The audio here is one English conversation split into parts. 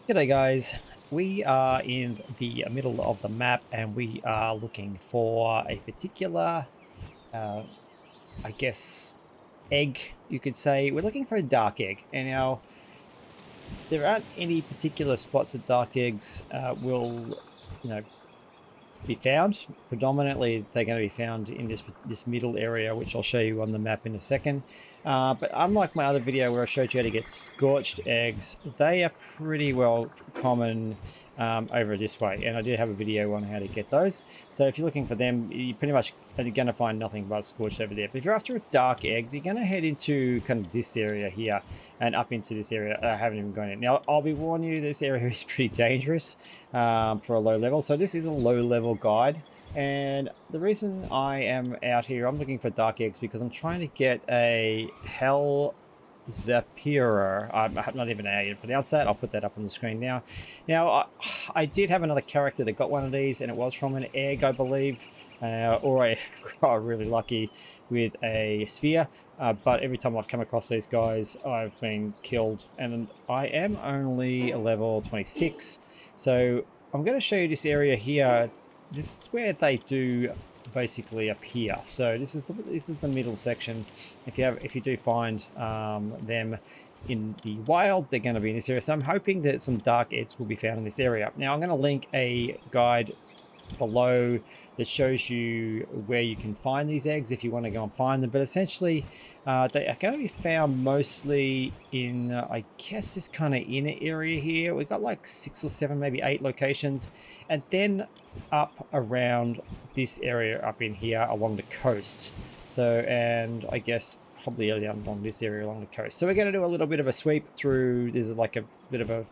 G'day guys, we are in the middle of the map and we are looking for a particular, uh, I guess, egg, you could say. We're looking for a dark egg, and now there aren't any particular spots that dark eggs will, you know, be found. Predominantly, they're going to be found in this middle area, which I'll show you on the map in a second. But unlike my other video where I showed you how to get scorched eggs, they are pretty well common over this way. And I did have a video on how to get those. So if you're looking for them, you pretty much are going to find nothing but scorched over there. But if you're after a dark egg, you're going to head into kind of this area here and up into this area. I haven't even gone in. Now, I'll be warning you, this area is pretty dangerous for a low level. So this is a low level guide. And the reason I am out here, I'm looking for dark eggs because I'm trying to get a Hell Zapira. I'm not even how you pronounce that. I'll put that up on the screen now. Now, I did have another character that got one of these, and it was from an egg, I believe. Or I got really lucky with a sphere. But every time I've come across these guys, I've been killed. And I am only a level 26. So I'm going to show you this area here. This is where they do basically appear. So this is the middle section. If you do find them in the wild, they're going to be in this area. So I'm hoping that some dark eggs will be found in this area. Now I'm going to link a guide below that shows you where you can find these eggs if you want to go and find them. But essentially, they are going to be found mostly in, I guess, this kind of inner area here. We've got like 6 or 7, maybe 8 locations, and then up around this area up in here along the coast. So, and I guess probably down along this area along the coast. So we're going to do a little bit of a sweep through. There's like a bit of a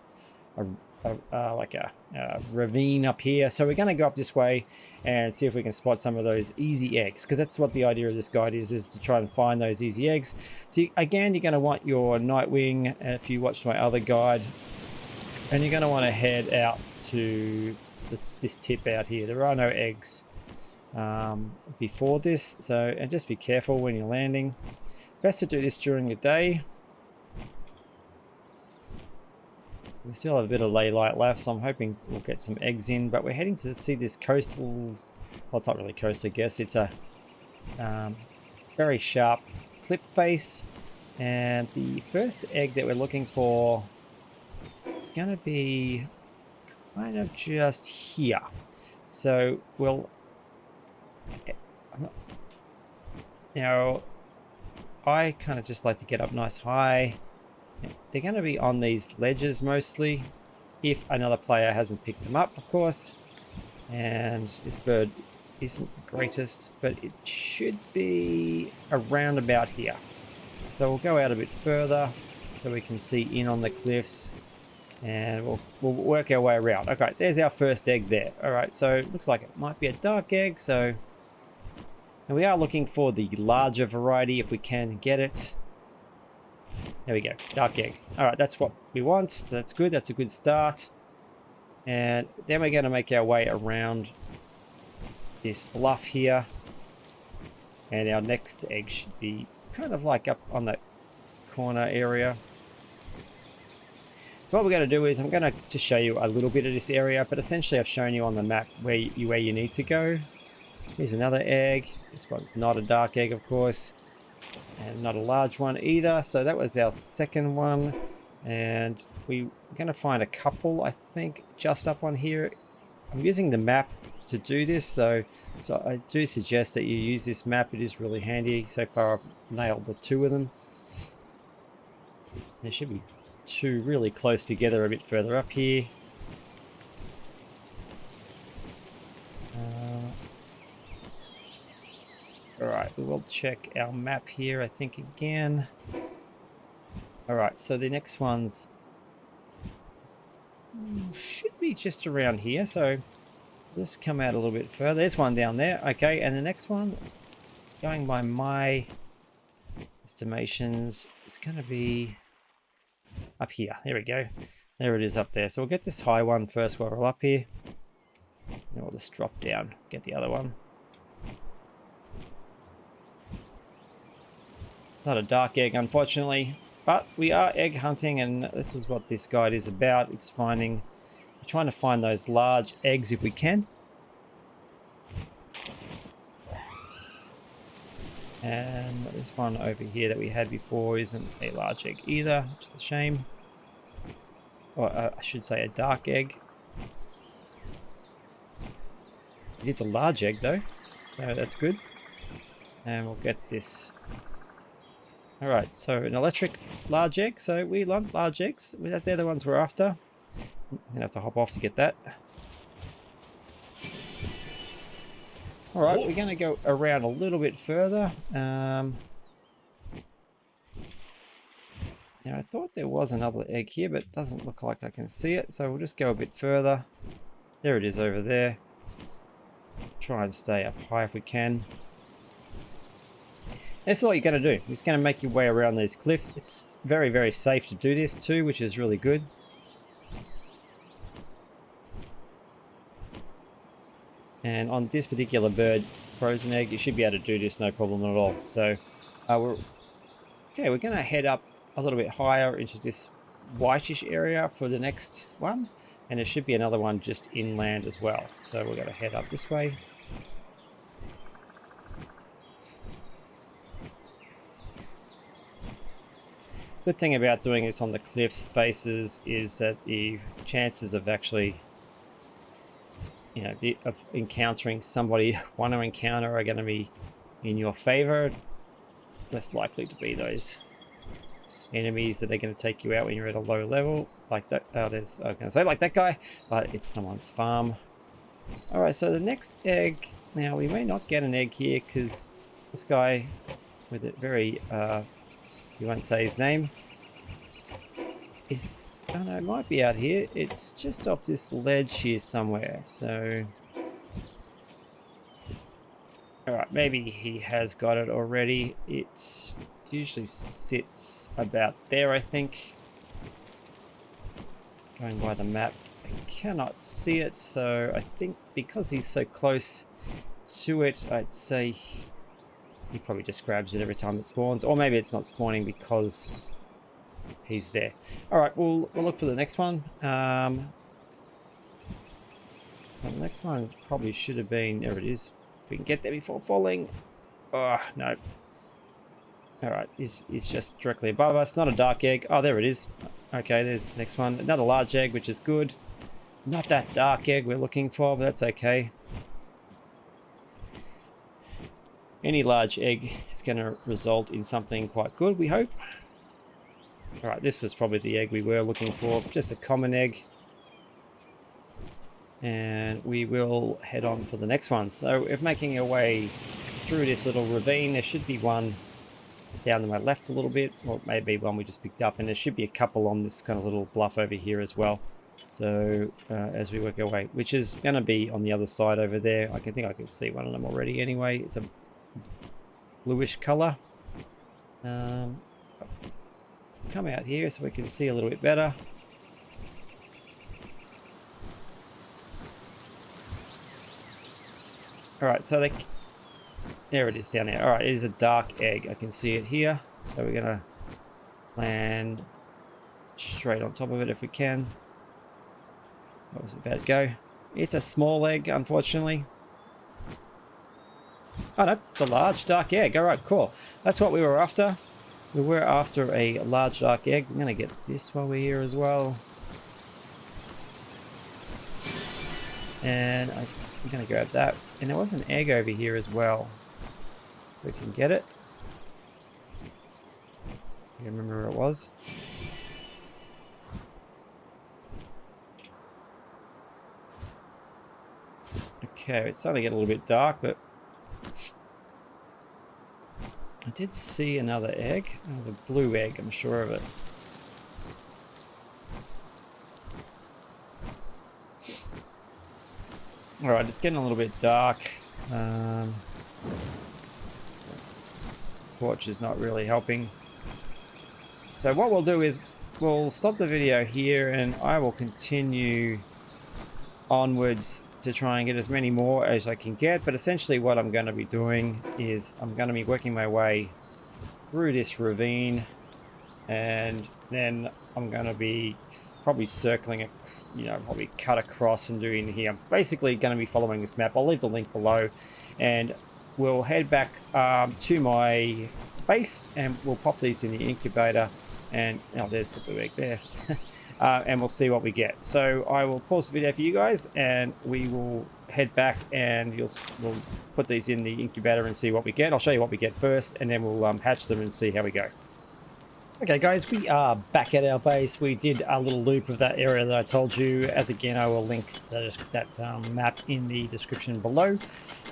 ravine up here, so we're going to go up this way and see if we can spot some of those easy eggs, because that's what the idea of this guide is to try and find those easy eggs. So again, you're going to want your Nightwing if you watched my other guide, and you're going to want to head out to this tip out here. There are no eggs before this, so and just be careful when you're landing. Best to do this during the day. We still have a bit of daylight left, so I'm hoping we'll get some eggs in. But we're heading to see this coastal... Well, it's not really coast, I guess. It's a very sharp cliff face. And the first egg that we're looking for is going to be kind of just here. So we'll... Now, I kind of just like to get up nice high. They're going to be on these ledges mostly, if another player hasn't picked them up, of course. And this bird isn't the greatest, but it should be around about here. So we'll go out a bit further so we can see in on the cliffs, and we'll work our way around. Okay, there's our first egg there. All right, so it looks like it might be a dark egg. So, and we are looking for the larger variety if we can get it. There we go, dark egg. All right, that's what we want. So that's good. That's a good start. And then we're going to make our way around this bluff here. And our next egg should be kind of like up on that corner area. What we're going to do is I'm going to just show you a little bit of this area, but essentially I've shown you on the map where you need to go. Here's another egg. This one's not a dark egg, of course. And not a large one either. So that was our second one, and we're going to find a couple, I think, just up on here. I'm using the map to do this, so I do suggest that you use this map. It is really handy. So far I've nailed the 2 of them. There should be 2 really close together a bit further up here. Alright, we will check our map here, I think, again. Alright, so the next one's should be just around here, so let's come out a little bit further. There's one down there, okay, and the next one, going by my estimations, is going to be up here. There we go. There it is up there. So we'll get this high one first while we're up here. And we'll just drop down, get the other one. It's not a dark egg, unfortunately. But we are egg hunting, and this is what this guide is about. It's trying to find those large eggs if we can. And this one over here that we had before isn't a large egg either, which is a shame. Or I should say a dark egg. It is a large egg though, so that's good. And we'll get this. Alright, so an electric large egg. So we want large eggs. They're the ones we're after. I'm going to have to hop off to get that. Alright, we're going to go around a little bit further. Now I thought there was another egg here, but it doesn't look like I can see it. So we'll just go a bit further. There it is over there. Try and stay up high if we can. That's all you're going to do. You're just going to make your way around these cliffs. It's very, very safe to do this too, which is really good. And on this particular bird, frozen egg, you should be able to do this no problem at all. So we're going to head up a little bit higher into this whitish area for the next one. And there should be another one just inland as well. So we're going to head up this way. Good thing about doing this on the cliffs faces is that the chances of actually, of encountering somebody you want to encounter are going to be in your favor. It's less likely to be those enemies that are going to take you out when you're at a low level, like that. I was going to say like that guy, but it's someone's farm. All right, so the next egg. Now we may not get an egg here because this guy with it very. You won't say his name. Oh no, it might be out here. It's just off this ledge here somewhere. So, all right, maybe he has got it already. It usually sits about there, I think. Going by the map, I cannot see it. So I think because he's so close to it, I'd say he probably just grabs it every time it spawns, or maybe it's not spawning because he's there. All right, we'll look for the next one. The next one probably should have been, there it is. If we can get there before falling. Oh, no. All right, he's just directly above us. Not a dark egg. Oh, there it is. Okay, there's the next one. Another large egg, which is good. Not that dark egg we're looking for, but that's okay. Any large egg is going to result in something quite good, we hope. All right, this was probably the egg we were looking for, just a common egg. And we will head on for the next one. So we're making our way through this little ravine. There should be one down to my left a little bit, or maybe one we just picked up. And there should be a couple on this kind of little bluff over here as well. So as we work our way, which is going to be on the other side over there. I think I can see one of them already anyway. It's a bluish color. Come out here so we can see a little bit better. All right, so there it is down there. All right, it is a dark egg. I can see it here. So we're gonna land straight on top of it if we can. What was it about to go? It's a small egg, unfortunately. Oh no, it's a large dark egg. All right, cool. That's what we were after. We were after a large dark egg. I'm gonna get this while we're here as well. And I'm gonna grab that. And there was an egg over here as well. We can get it. I can't remember where it was. Okay, it's starting to get a little bit dark, but I did see another egg. Oh, the blue egg, I'm sure of it. Alright, it's getting a little bit dark. Torch is not really helping. So what we'll do is we'll stop the video here and I will continue onwards to try and get as many more as I can get. But essentially what I'm going to be doing is I'm going to be working my way through this ravine and then I'm going to be probably circling it, probably cut across and doing here. I'm basically going to be following this map. I'll leave the link below, and we'll head back to my base, and we'll pop these in the incubator. And there's the blue egg there. And we'll see what we get. So I will pause the video for you guys, and we will head back, and we'll put these in the incubator and see what we get. I'll show you what we get first, and then we'll hatch them and see how we go. Okay guys, we are back at our base. We did a little loop of that area that I told you. As again, I will link that map in the description below.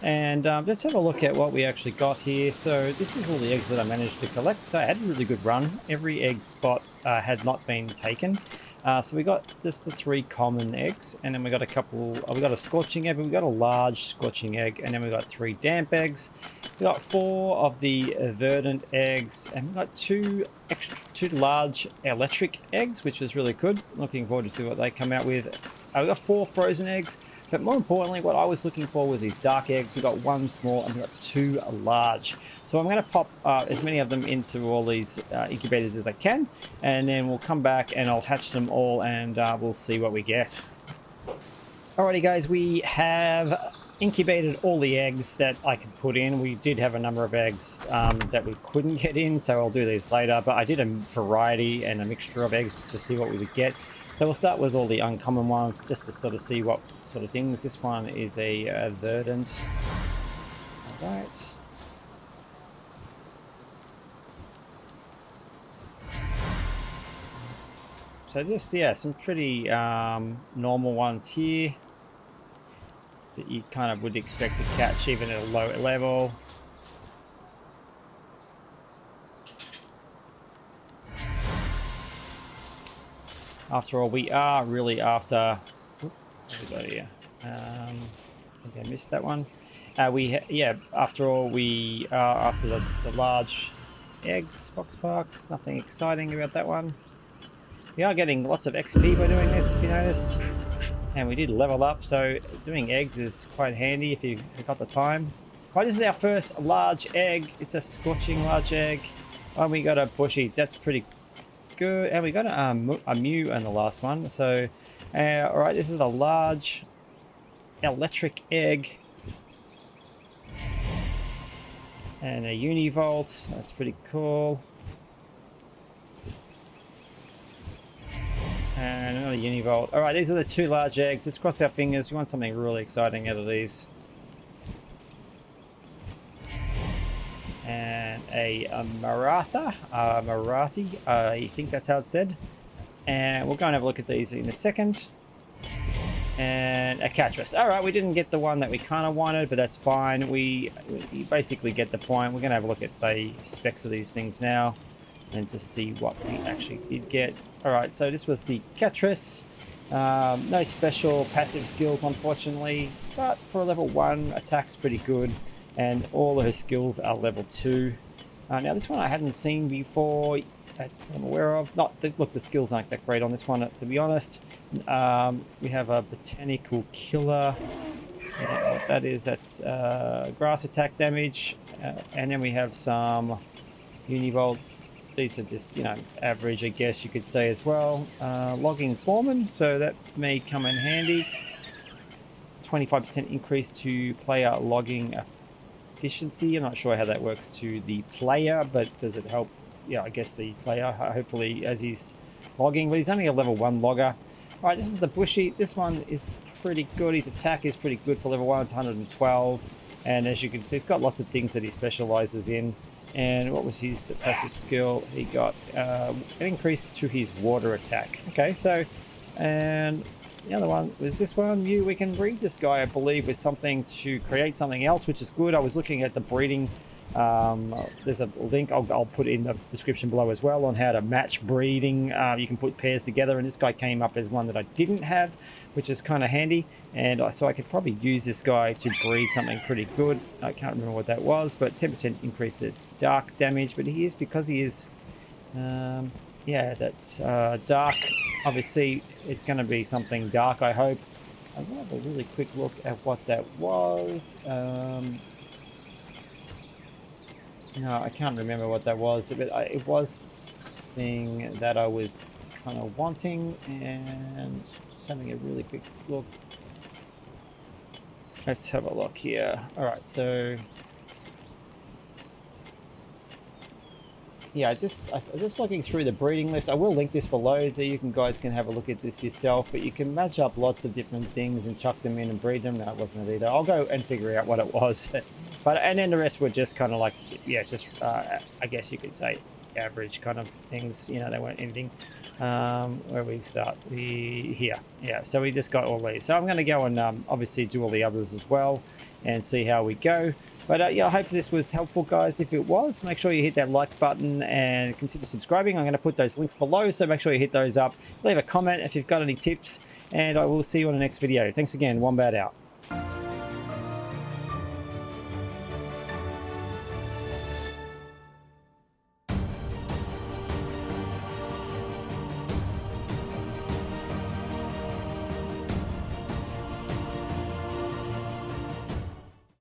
And let's have a look at what we actually got here. So this is all the eggs that I managed to collect. So I had a really good run. Every egg spot had not been taken. So we got just the 3 common eggs, and then we got a couple, we got a scorching egg, but we got a large scorching egg, and then we got 3 damp eggs. We got 4 of the verdant eggs, and we got 2 large electric eggs, which was really good. Looking forward to see what they come out with. We got 4 frozen eggs, but more importantly, what I was looking for was these dark eggs. We got 1 small, and we got 2 large. So I'm going to pop as many of them into all these incubators as I can, and then we'll come back and I'll hatch them all, and we'll see what we get. Alrighty guys, we have incubated all the eggs that I could put in. We did have a number of eggs that we couldn't get in, so I'll do these later, but I did a variety and a mixture of eggs just to see what we would get. So we'll start with all the uncommon ones just to sort of see what sort of things. This one is a verdant. Alright. So just, yeah, some pretty normal ones here that you kind of would expect to catch even at a low level. After all, we are really after... What have we got here? I think I missed that one. Yeah, after all, we are after the large eggs, foxparks. Nothing exciting about that one. We are getting lots of XP by doing this, if you noticed. And we did level up, so doing eggs is quite handy if you've got the time. Right, this is our first large egg. It's a scorching large egg. Oh, we got a bushy. That's pretty good. And we got a mew in the last one. So, all right, this is a large electric egg. And a univolt. That's pretty cool. And another univolt. All right, these are the 2 large eggs. Let's cross our fingers. We want something really exciting out of these. And a Marathi, I think that's how it's said. And we'll go and have a look at these in a second. And a Catris. All right, we didn't get the one that we kind of wanted, but that's fine. We basically get the point. We're going to have a look at the specs of these things now, and to see what we actually did get. All right, so this was the Catris. No special passive skills, unfortunately, but for a level 1, attack's pretty good, and all of her skills are level 2. Now, this one I hadn't seen before, that I'm aware of. Look, the skills aren't that great on this one, to be honest. We have a botanical killer. I don't know what that is. That's grass attack damage, and then we have some univolts. These are just, average, I guess you could say as well. Logging foreman, so that may come in handy. 25% increase to player logging efficiency. I'm not sure how that works to the player, but does it help? Yeah, I guess the player, hopefully, as he's logging, but he's only a level 1 logger. All right, this is the bushy. This one is pretty good. His attack is pretty good for level 1. It's 112, and as you can see, he's got lots of things that he specializes in. And what was his passive skill? He got an increase to his water attack. Okay, so, and the other one was this one. We can breed this guy, I believe, with something to create something else, which is good. I was looking at the breeding. There's a link I'll put in the description below as well on how to match breeding. You can put pairs together, and this guy came up as one that I didn't have, which is kind of handy. And so I could probably use this guy to breed something pretty good. I can't remember what that was, but 10% increase to dark damage. But he is, because he is, yeah, that dark. Obviously, it's going to be something dark, I hope. I'm going to have a really quick look at what that was. No, I can't remember what that was, but it was thing that I was kind of wanting, and just having a really quick look. Let's have a look here. All right, so yeah, just looking through the breeding list. I will link this below so you guys can have a look at this yourself. But you can match up lots of different things and chuck them in and breed them. No, it wasn't it either. I'll go and figure out what it was. But and then the rest were just kind of like, yeah, just I guess you could say average kind of things. You know, they weren't anything. Where we start? Here, yeah. So we just got all these. So I'm going to go and obviously do all the others as well and see how we go. But yeah, I hope this was helpful, guys. If it was, make sure you hit that like button and consider subscribing. I'm going to put those links below, so make sure you hit those up. Leave a comment if you've got any tips, and I will see you on the next video. Thanks again. Wombat out.